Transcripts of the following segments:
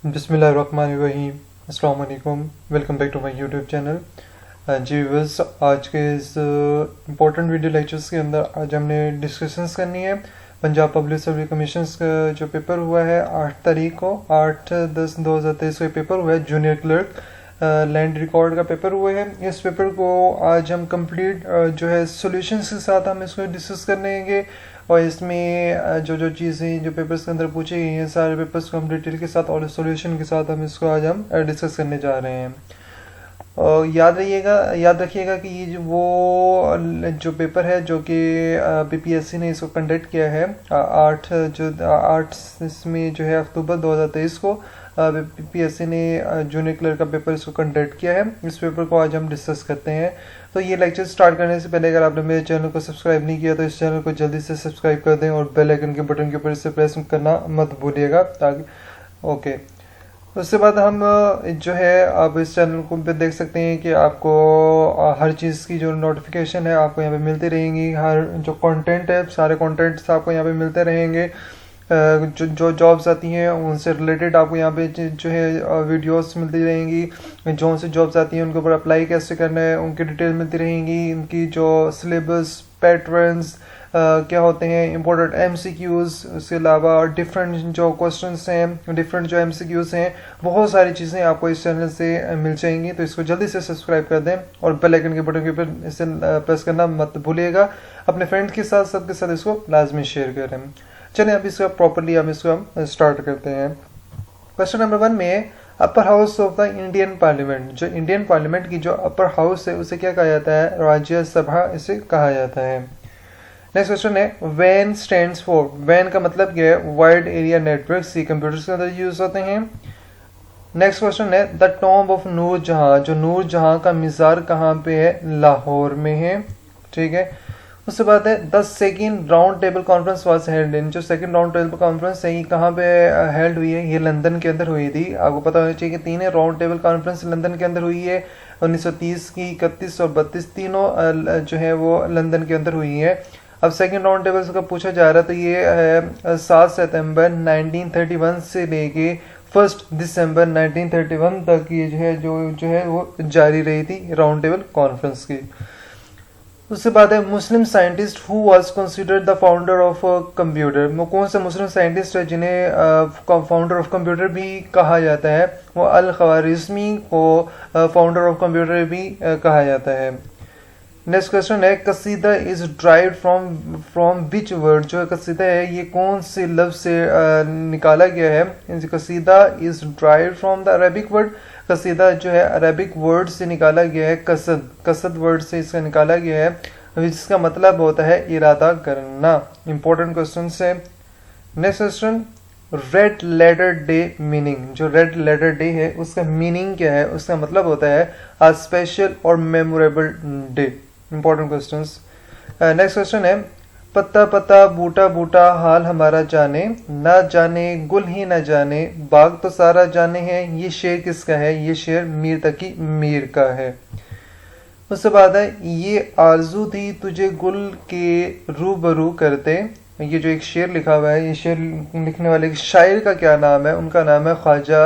बिस्मिल्लाहिर्रहमानिर्रहीम। अस्सलाम वालेकुम। Welcome back to my YouTube channel. जी व्यूअर्स, आज के इस इम्पोर्टेंट वीडियो लेक्चर्स के अंदर आज हमने डिस्कशंस करनी है पंजाब पब्लिक सर्विस कमीशन का जो पेपर हुआ है 8 तारीख को, 8/10/2023 को पेपर हुआ है। जूनियर क्लर्क लैंड रिकॉर्ड का पेपर हुआ है। इस पेपर को आज हम कंप्लीट जो है सॉल्यूशंस के साथ हम इसको डिस्कस करेंगे और इसमें जो जो चीज़ें जो पेपर्स के अंदर पूछी गई हैं सारे पेपर्स को हम डिटेल के साथ और सॉल्यूशन के साथ हम इसको आज हम डिस्कस करने जा रहे हैं। और याद रखिएगा कि ये जो पेपर है जो कि बीपीएससी ने इसको कंडक्ट किया है 8 इसमें जो है अक्टूबर 2023 को बीपीएससी ने जूनियर क्लर्क का पेपर इसको कंडक्ट किया है। इस पेपर को आज हम डिस्कस करते हैं। तो ये लेक्चर स्टार्ट करने से पहले अगर आपने मेरे चैनल को सब्सक्राइब नहीं किया तो इस चैनल को जल्दी से सब्सक्राइब कर दें और बेल आइकन के बटन के ऊपर इसे प्रेस करना मत भूलिएगा ताकि ओके। उसके बाद हम जो है आप इस चैनल को पे देख सकते हैं कि आपको हर चीज़ की जो नोटिफिकेशन है आपको यहाँ पे मिलती रहेंगी। हर जो कंटेंट है सारे कंटेंट्स आपको यहाँ पे मिलते रहेंगे। जो जॉब्स आती हैं उनसे रिलेटेड आपको यहाँ पे जो है वीडियोस मिलती रहेंगी। जो से जॉब्स आती हैं उनके ऊपर अप्लाई कैसे करना है उनकी डिटेल मिलती रहेंगी। उनकी जो सिलेबस पैटर्न्स क्या होते हैं, इम्पोर्टेंट एमसीक्यूज, उसके अलावा डिफरेंट जो क्वेश्चंस हैं, डिफरेंट जो एमसीक्यूज हैं, बहुत सारी चीज़ें आपको इस चैनल से मिल जाएंगी। तो इसको जल्दी से सब्सक्राइब कर दें और बेल आइकन के बटन के ऊपर इसे प्रेस करना मत भूलिएगा। अपने फ्रेंड के साथ सबके साथ इसको लाजमी शेयर करें। चलिए अब इसका प्रॉपरली हम स्टार्ट करते हैं। क्वेश्चन नंबर 1 में upper house of the Indian parliament, जो इंडियन पार्लियामेंट की जो अपर हाउस है उसे क्या कहा जाता है? राज्यसभा इसे कहा जाता है। नेक्स्ट क्वेश्चन है वैन स्टैंड्स फॉर। वैन का मतलब क्या है? Wide area network. सी कंप्यूटर्स के अंदर यूज होते हैं। नेक्स्ट क्वेश्चन है the tomb of Noor Jahan. जो नूर जहां का मिजार कहाँ पे है? लाहौर में है। ठीक है। उसके बाद है the second round table conference was held in. जो सेकेंड राउंड टेबल कॉन्फ्रेंस है ये कहाँ पे हेल्ड हुई है? ये लंदन के अंदर हुई थी। आपको पता होना चाहिए कि 3 राउंड टेबल कॉन्फ्रेंस लंदन के अंदर हुई है। 1930 की, 31 और 32 तीनों जो है वो लंदन के अंदर हुई है। अब सेकेंड राउंड टेबल का पूछा जा रहा है तो ये है 7 सितंबर 1931 से लेके 1 दिसंबर 1931 तक ये जो है वो जारी रही थी राउंड टेबल कॉन्फ्रेंस की। उसके बाद है मुस्लिम scientist who was considered the founder of computer. वो कौन सा मुस्लिम साइंटिस्ट है जिन्हें फाउंडर ऑफ कंप्यूटर भी कहा जाता है? वो अल ख्वारिज़मी को फाउंडर ऑफ कंप्यूटर भी कहा जाता है। नेक्स्ट क्वेश्चन है कसीदा is derived from which word. जो कसीदा है ये कौन से लफ्ज से निकाला गया है? कसीदा is derived from the Arabic word. कसीदा जो है अरबिक वर्ड से निकाला गया है। कसद वर्ड से इसका निकाला गया है जिसका मतलब होता है इरादा करना। इंपॉर्टेंट क्वेश्चन है। Next question red letter day meaning. जो रेड लेटर डे है उसका मीनिंग क्या है? उसका मतलब होता है अ स्पेशल और memorable day. Important questions. Next question है पत्ता पत्ता बूटा बूटा हाल हमारा जाने, ना जाने गुल ही ना जाने बाग तो सारा जाने है। ये शेर किसका है? ये शेर मीर तकी मीर का है। उसके बाद है ये आरजू थी तुझे गुल के रूबरू करते। ये जो एक शेर लिखा हुआ है, ये शेर लिखने वाले शायर का क्या नाम है? उनका नाम है ख्वाजा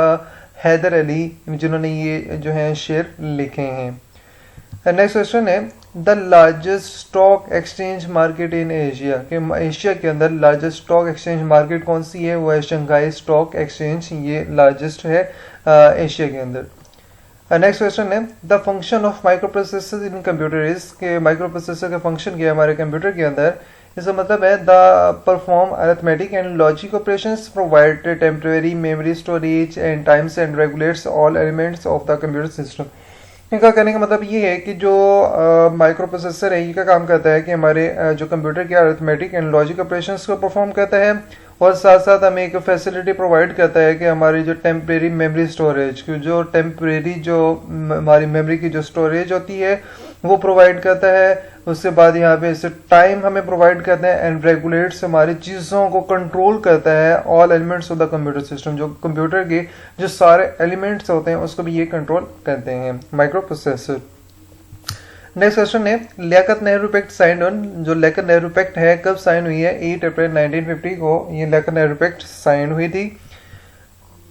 हैदर अली, जिन्होंने ये जो है शेर लिखे हैं। नेक्स्ट क्वेश्चन है the largest stock exchange market in Asia. कि एशिया के अंदर लार्जेस्ट स्टॉक एक्सचेंज मार्केट कौन सी है? वो है शंघाई स्टॉक एक्सचेंज। ये लार्जेस्ट है एशिया के अंदर। नेक्स्ट क्वेश्चन है the function of micro processor in computer is. के माइक्रो प्रोसेसर का फंक्शन क्या है हमारे कंप्यूटर के अंदर? इसका मतलब है the perform arithmetic and logic operations, provide temporary memory storage and times and regulates all elements of the computer system. इनका कहने का मतलब ये है कि जो माइक्रो प्रोसेसर है ये का काम करता है कि हमारे जो कंप्यूटर के अरिथमेटिक एंड लॉजिक ऑपरेशंस को परफॉर्म करता है और साथ साथ हमें एक फैसिलिटी प्रोवाइड करता है कि हमारी जो टेम्परेरी मेमोरी स्टोरेज जो टेम्परेरी जो हमारी मेमोरी की जो स्टोरेज होती है वो प्रोवाइड करता है। उसके बाद यहाँ पे इसे टाइम हमें प्रोवाइड करते हैं एंड रेगुलेट्स हमारी चीज़ों को कंट्रोल करता है। All elements of the computer system, जो कंप्यूटर के जो सारे एलिमेंट्स होते हैं उसको भी ये कंट्रोल करते हैं माइक्रो प्रोसेसर। नेक्स्ट क्वेश्चन है Liaquat Nehru pact sign on. जो लियाकत नेहरू पैक्ट है कब साइन हुई है? 8 अप्रैल 1950 को ये लियाकत नेहरू पैक्ट साइन हुई थी।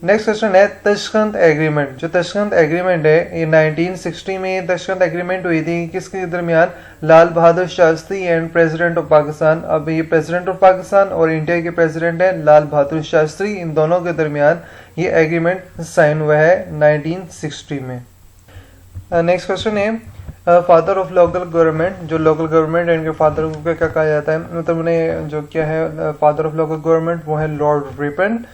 नेक्स्ट क्वेश्चन है तशकंद एग्रीमेंट। जो तशकंद एग्रीमेंट है ये 1960 में तशकंद एग्रीमेंट हुई थी किसके दरमियान, Lal Bahadur Shastri and president of Pakistan. अब ये प्रेसिडेंट ऑफ पाकिस्तान और इंडिया के प्रेसिडेंट है लाल बहादुर शास्त्री, इन दोनों के दरमियान ये एग्रीमेंट साइन हुआ है 1960 में। नेक्स्ट क्वेश्चन है फादर ऑफ लोकल गवर्नमेंट। जो लोकल गवर्नमेंट है इनके फादर को क्या कहा जाता है, मतलब उन्हें जो क्या है फादर ऑफ लोकल गवर्नमेंट वो है लॉर्ड रिपन।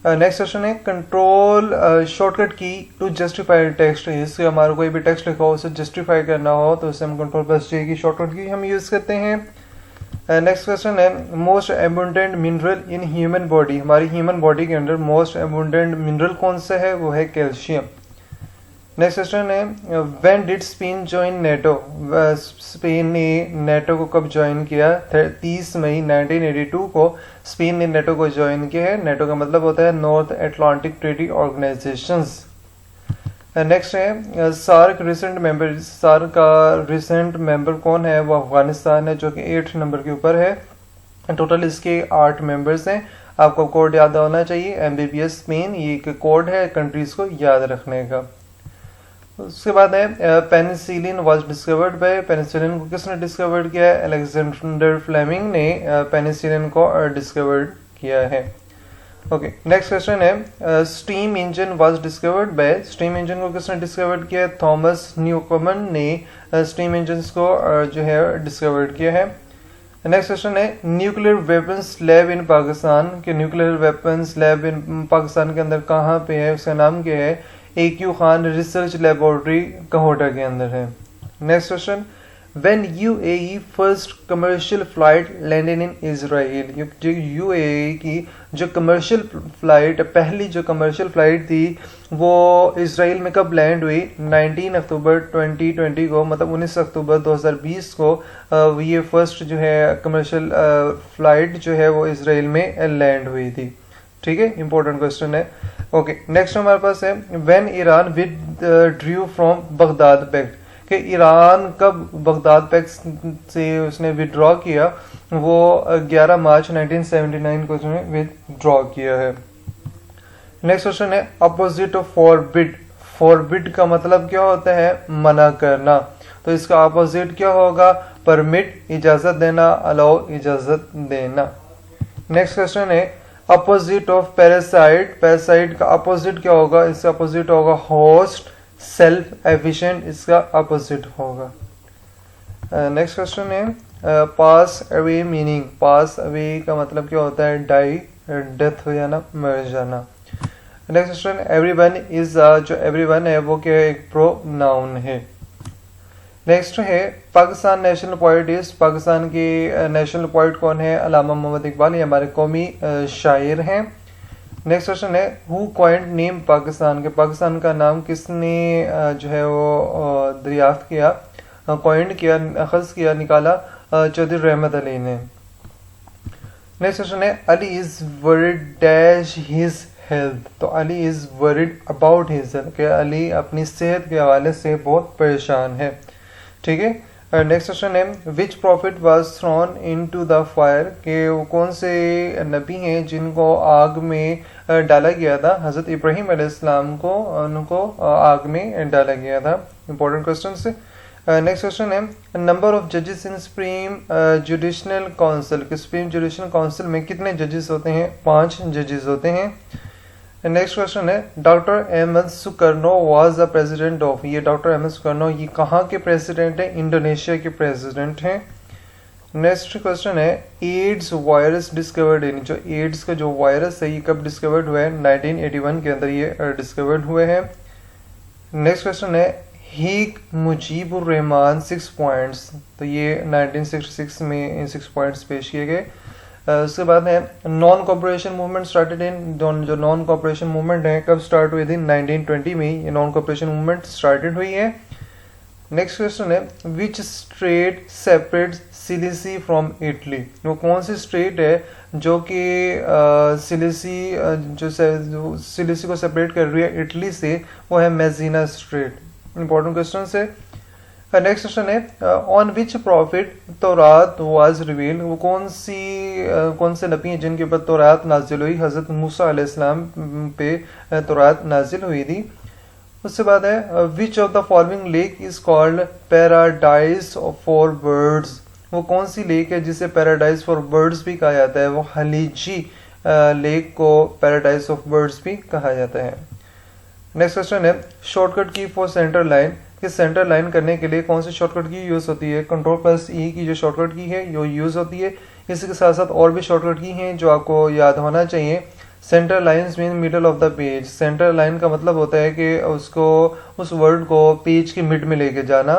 नेक्स्ट क्वेश्चन है कंट्रोल शॉर्टकट की टू जस्टिफाई टेक्स्ट। इससे हमारा कोई भी टेक्स्ट लिखा हो उसे जस्टिफाई करना हो तो उससे हम कंट्रोल प्लस जे की शॉर्टकट की हम यूज करते हैं। नेक्स्ट क्वेश्चन है most abundant mineral in human body. हमारी ह्यूमन बॉडी के अंदर मोस्ट एबुंडेंट मिनरल कौन सा है, वो है कैल्शियम। नेक्स्ट क्वेश्चन है when did Spain join NATO. Spain ने नेटो को कब ज्वाइन किया, 30 मई 1982 को स्पेन ने नेटो को ज्वाइन किया है। नेटो का मतलब होता है north Atlantic treaty organisations. Next है सार्क रिसेंट मेंबर। सार्क का रिसेंट मेंबर कौन है, वो अफगानिस्तान है जो कि 8 नंबर के ऊपर है। टोटल इसके 8 मेंबर्स हैं। आपको कोड याद होना चाहिए, MBBS स्पेन ये एक कोड है कंट्रीज को याद रखने का। उसके बाद है penicillin was discovered by. Penicillin को किसने डिस्कवर्ड किया है, अलेक्जेंडर फ्लेमिंग ने पेनिसिलिन को डिस्कवर्ड किया है। ओके नेक्स्ट क्वेश्चन है steam engine was discovered by. Steam engine को किसने डिस्कवर्ड किया है, थॉमस न्यूकमन ने स्टीम इंजन को जो है डिस्कवर्ड किया है। नेक्स्ट क्वेश्चन है nuclear weapons lab in Pakistan. के nuclear weapons lab in Pakistan के अंदर कहाँ पे है, उसका नाम क्या है, AQ Khan research laboratory Kahuta के अंदर है। Next question when UAE first commercial flight landed in Israel. जो UAE की जो कमर्शियल फ्लाइट पहली जो कमर्शियल फ्लाइट थी वो इसराइल में कब लैंड हुई, 19 अक्टूबर 2020 को, मतलब 19 अक्टूबर 2020 को ये फर्स्ट जो है कमर्शियल फ्लाइट जो है वो इसराइल में लैंड हुई थी। ठीक है, इंपॉर्टेंट क्वेश्चन है। ओके नेक्स्ट हमारे पास है when Iran withdrew from Baghdad pact. कि ईरान कब बगदाद पैक्ट से उसने विथड्रॉ किया, वो 11 मार्च 1979 को उसने विथड्रॉ किया है। नेक्स्ट क्वेश्चन है अपोजिट ऑफ फॉरबिड। फॉरबिड का मतलब क्या होता है, मना करना, तो इसका अपोजिट क्या होगा, परमिट इजाजत देना, अलाउ इजाजत देना। नेक्स्ट क्वेश्चन है अपोजिट ऑफ पैरासाइट। पैरासाइट का अपोजिट क्या होगा, इसका अपोजिट होगा होस्ट, सेल्फ एफिशिएंट इसका अपोजिट होगा। नेक्स्ट क्वेश्चन है pass away meaning. Pass away का मतलब क्या होता है, डाई, डेथ हो जाना, मर जाना। नेक्स्ट क्वेश्चन एवरीवन इज, जो एवरीवन है वो क्या है, एक प्रोनाउन है। नेक्स्ट है Pakistan national poet is. Pakistan के नेशनल पोएट कौन है, अल्लामा मोहम्मद इकबाल, ये हमारे कौमी शायर हैं। नेक्स्ट क्वेश्चन है हु कॉइंड नेम पाकिस्तान। के पाकिस्तान का नाम किसने जो है वो दरियाफ्त किया, कॉइंड किया, अखज़ किया, निकाला, चौधरी रहमत अली ने। नेक्स्ट क्वेश्चन है Ali is worried dash his health. तो Ali is worried about his health, Ali अपनी सेहत के हवाले से बहुत परेशान है। ठीक है, नेक्स्ट क्वेश्चन है which prophet was thrown into the fire. के वो कौन से नबी हैं जिनको आग में डाला गया था, हजरत इब्राहिम अलैहिस्सलाम को उनको आग में डाला गया था। इंपॉर्टेंट क्वेश्चन से। नेक्स्ट क्वेश्चन है नंबर ऑफ जजेस इन सुप्रीम जुडिशनल काउंसिल। के सुप्रीम जुडिशनल काउंसिल में कितने जजेस होते हैं, 5 जजेस होते हैं। नेक्स्ट क्वेश्चन है doctor Ahmed Sukarno was the president of. ये डॉक्टर अहमद सुकर्नो ये कहाँ के प्रेसिडेंट है, इंडोनेशिया के प्रेसिडेंट हैं। नेक्स्ट क्वेश्चन है एड्स वायरस डिस्कवर्ड इन। जो एड्स का जो वायरस है ये कब डिस्कवर्ड हुआ है, 1981 के अंदर ये डिस्कवर्ड हुए हैं। नेक्स्ट क्वेश्चन है हीक मुजीबुर रहमान 6 पॉइंट्स। तो ये 1966 में इन 6 पॉइंट्स पेश किए गए। उसके बाद है non cooperation movement started in. जो नॉन कॉपरेशन मूवमेंट है कब स्टार्ट हुई थी, 1920 में ये नॉन कॉपरेशन मूवमेंट स्टार्टेड हुई है। नेक्स्ट क्वेश्चन है which state separate Sicily from Italy. वो कौन सी स्टेट है जो कि सिलिसी को सेपरेट कर रही है इटली से, वो है मेजीना स्टेट। इंपॉर्टेंट क्वेश्चन है। नेक्स्ट क्वेश्चन है on which profit Taurat was reveal, वो कौन से नबी हैं जिनके ऊपर तौरात नाजिल हुई, हजरत मूसा अलैहिस्सलाम पे तौरात नाजिल हुई थी। उसके बाद है which of the following lake is called paradise for birds, वो कौन सी लेक है जिसे पैराडाइज फॉर बर्ड्स भी कहा जाता है, वो हलीजी लेक को पैराडाइज ऑफ बर्ड्स भी कहा जाता है। नेक्स्ट क्वेश्चन है शॉर्टकट की फॉर सेंटर लाइन, कि सेंटर लाइन करने के लिए कौन सी शॉर्टकट की यूज होती है, कंट्रोल+E की जो शॉर्टकट की है वो यूज होती है। इसके साथ साथ और भी शॉर्टकट की हैं जो आपको याद होना चाहिए। Centre lines mean middle of the page, centre line का मतलब होता है कि उस वर्ड को पेज के मिड में लेके जाना।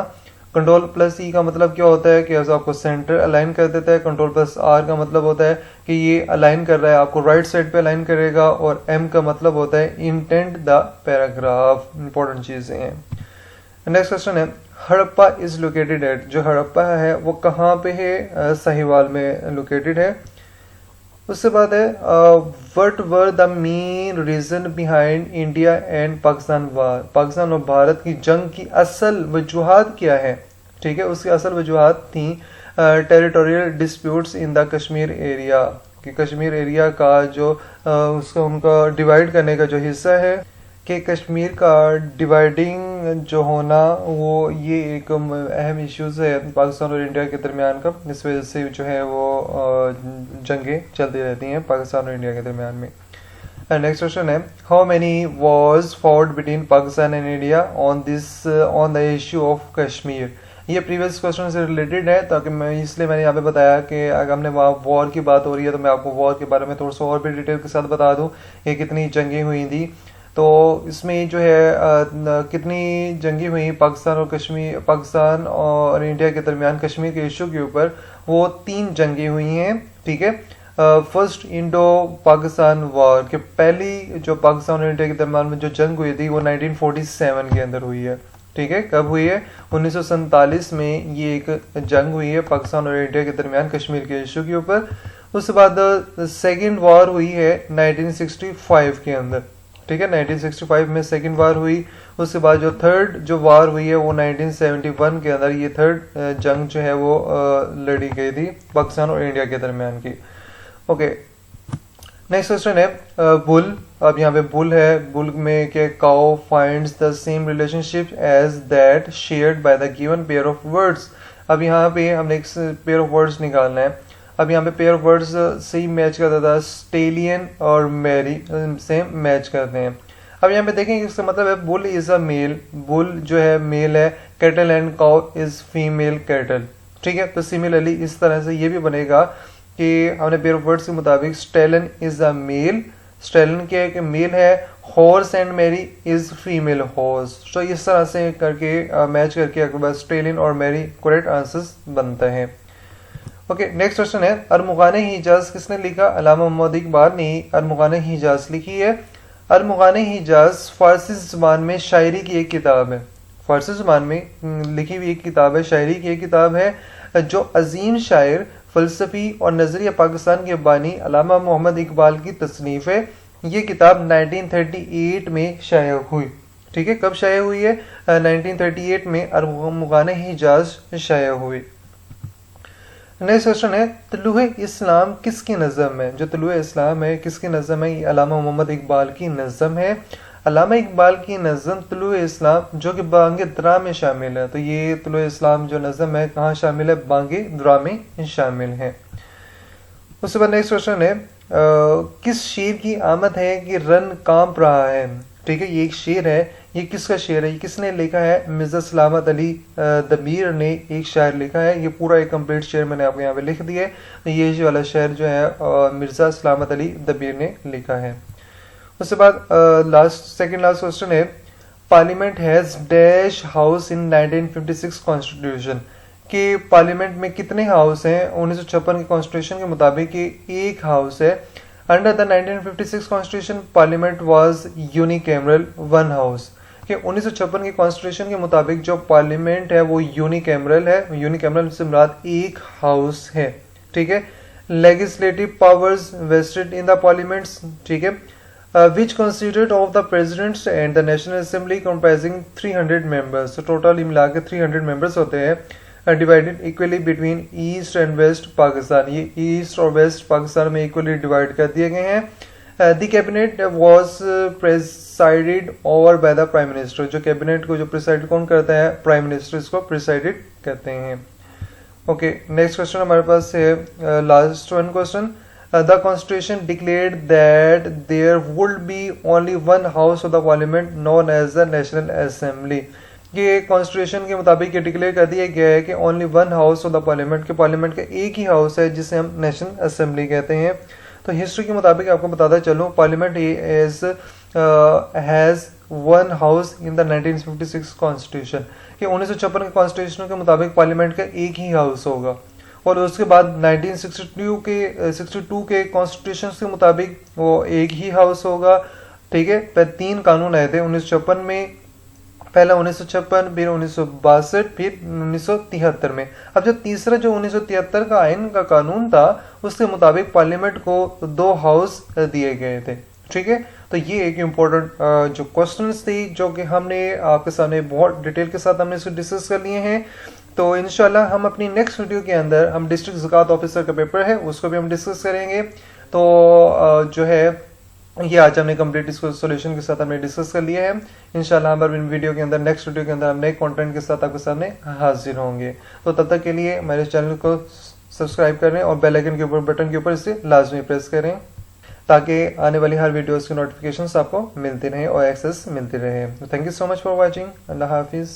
कंट्रोल+E का मतलब क्या होता है कि आपको सेंटर अलाइन कर देता है। कंट्रोल+R का मतलब होता है कि ये अलाइन कर रहा है, आपको राइट साइड पे अलाइन करेगा। और M का मतलब होता है इंटेंट द पैराग्राफ। इंपॉर्टेंट चीजें हैं। नेक्स्ट क्वेश्चन है हड़प्पा इज लोकेटेड एट, जो हड़प्पा है वो कहाँ पे है, साहिवाल में लोकेटेड है। उसके बाद है what were the main reason behind India and Pakistan war, Pakistan और भारत की जंग की असल वजूहात क्या है। ठीक है, उसकी असल वजूहात थी territorial disputes in the Kashmir area, कि कश्मीर एरिया का जो उसका उनका डिवाइड करने का जो हिस्सा है, कि कश्मीर का डिवाइडिंग जो होना वो ये एक अहम इश्यूज है पाकिस्तान और इंडिया के दरमियान का। इस वजह से जो है वो जंगें चलती रहती हैं पाकिस्तान और इंडिया के दरमियान में। नेक्स्ट क्वेश्चन है how many wars fought between Pakistan and India on the issue of Kashmir. ये प्रीवियस क्वेश्चन से रिलेटेड है, ताकि मैंने यहाँ पे बताया कि अगर हमने वहाँ वॉर की बात हो रही है तो मैं आपको वॉर के बारे में थोड़ा सा और भी डिटेल के साथ बता दूँ कि कितनी जंगें हुई थी। तो इसमें जो है कितनी जंगी हुई पाकिस्तान और इंडिया के दरमियान कश्मीर के इशू के ऊपर, वो 3 जंगी हुई हैं। ठीक है, फर्स्ट इंडो पाकिस्तान वॉर के पहली जो पाकिस्तान और इंडिया के दरमियान में जो जंग हुई थी वो 1947 के अंदर हुई है। ठीक है, कब हुई है, 1947 में ये एक जंग हुई है पाकिस्तान और इंडिया के दरमियान कश्मीर के इशू के ऊपर। उसके बाद सेकेंड वॉर हुई है 1965 के अंदर। ठीक है, 1965 में सेकेंड वार हुई। उसके बाद जो थर्ड जो वार हुई है वो 1971 के अंदर, ये थर्ड जंग जो है वो लड़ी गई थी पाकिस्तान और इंडिया के दरमियान की। ओके, नेक्स्ट क्वेश्चन है बुल। अब यहाँ पे बुल है, बुल में क्या cow finds the same relationship as that shared by the given pair of words. अब यहाँ पे हमने एक पेयर ऑफ वर्ड्स निकालना है। अब यहाँ पे पेयर ऑफ वर्ड्स से मैच करता था, स्टेलियन और मैरी से मैच करते हैं। अब यहाँ पे देखेंगे इसका मतलब है bull is a male, bull जो है मेल है, cattle and cow is female cattle. ठीक है, तो सिमिलरली इस तरह से ये भी बनेगा कि हमने पेयर ऑफ वर्ड्स के मुताबिक stallion is a male, stallion क्या है कि मेल है, horse and mare is female horse. तो इस तरह से करके मैच करके आपके पास स्टेलियन और मैरी करेक्ट आंसर्स बनता है। ओके, नेक्स्ट क्वेश्चन है अरमुगान हिजाज किसने लिखा। अल्लामा मोहम्मद इकबाल ने अरमुगान हिजाज लिखी है। अरमुगान हिजाज फारसी ज़बान में शायरी की एक किताब है, फारसी ज़बान में लिखी हुई एक किताब है, शायरी की एक किताब है, जो अजीम शायर फ़लसफ़ी और नज़रिया पाकिस्तान के बानी अल्लामा मोहम्मद इकबाल की तसनीफ़ है। ये किताब 1938 में शाया हुई। ठीक है, कब शाया हुई है, 1938 में अरमुगान हिजाज शाया हुई। नेक्स्ट क्वेश्चन है तुलूए इस्लाम किसकी नज़म है। जो तुलूए इस्लाम है किसकी नज़म है, ये अल्लामा मोहम्मद इकबाल की नज़म है। अल्लामा इकबाल की नज़म तुलूए इस्लाम जो कि बांगे दरा में शामिल है। तो ये तुलूए इस्लाम जो नज़म है कहाँ शामिल है, बांगे दरा में शामिल है। उसके बाद नेक्स्ट क्वेश्चन है किस शेर की आमद है कि रन कांप रहा है। ठीक है, ये एक शेर है, ये किसका शेर है, ये किसने लिखा है, मिर्जा सलामत अली दबीर ने एक शायर लिखा है। ये पूरा एक कंप्लीट शेर मैंने आपको यहाँ पे लिख दिया है। तो ये वाला शेर जो है मिर्जा सलामत अली दबीर ने लिखा है। उसके बाद सेकंड लास्ट क्वेश्चन है parliament has dash house in 1956 constitution, कि पार्लियामेंट में कितने हाउस हैं। 1956 के कॉन्स्टिट्यूशन के मुताबिक एक हाउस है। Under the 1956 constitution parliament was unicameral one house, कि 1956 के कॉन्स्टिट्यूशन के मुताबिक जो पार्लियामेंट है वो यूनिकैमरल है। यूनिकैमरल से मुराद एक हाउस है। ठीक है, legislative powers vested in the parliaments. ठीक है, which constituted of the presidents and the National Assembly comprising 300 members. So total मिला के 300 members होते हैं, divided equally between East and West Pakistan. ये East और West पाकिस्तान में equally divide कर दिए गए हैं. The cabinet was presided over by the prime minister. जो cabinet को जो preside कौन करता है, prime minister इसको presided कहते हैं. Okay, next question हमारे पास है last one question. The constitution declared that there would be only one house of the parliament known as the National Assembly. ये कॉन्स्टिट्यूशन के मुताबिक ये डिक्लेयर कर दिया गया है कि only one house of the parliament, के पार्लियामेंट का एक ही हाउस है जिसे हम नेशनल असेंबली कहते हैं. तो हिस्ट्री के मुताबिक आपको बताता चलूँ, parliament has one house in the 1956 constitution, कि 1956 के कॉन्स्टिट्यूशन के मुताबिक पार्लियामेंट का एक ही हाउस होगा. और उसके बाद 1962 के कॉन्स्टिट्यूशन के मुताबिक वो एक ही हाउस होगा. ठीक है, पर 3 कानून आए थे 1956 में, पहला 1956, फिर 1962, फिर 1973 में. अब जो तीसरा जो 1973 का आइन का कानून था उसके मुताबिक पार्लियामेंट को 2 हाउस दिए गए थे. ठीक है, तो ये एक इम्पोर्टेंट जो क्वेश्चंस थी जो कि हमने आपके सामने बहुत डिटेल के साथ हमने इसको डिस्कस कर लिए हैं. तो इंशाल्लाह हम अपनी नेक्स्ट वीडियो के अंदर हम डिस्ट्रिक्ट ज़कात ऑफिसर का पेपर है उसको भी हम डिस्कस करेंगे. तो जो है ये आज हमने कंप्लीट इसको सॉल्यूशन के साथ हमने डिस्कस कर लिया है. इंशाल्लाह हम अपनी वीडियो के अंदर नेक्स्ट वीडियो के अंदर हम नए कंटेंट के साथ आपके सामने हाजिर होंगे. तो तब तक के लिए मेरे चैनल को सब्सक्राइब करें और बेल आइकन के ऊपर बटन के ऊपर इसे लाजमी प्रेस करें ताकि आने वाली हर वीडियोस की नोटिफिकेशंस आपको मिलती रहें और एक्सेस मिलती रहे. Thank you so much for watching. अल्लाह हाफिज़.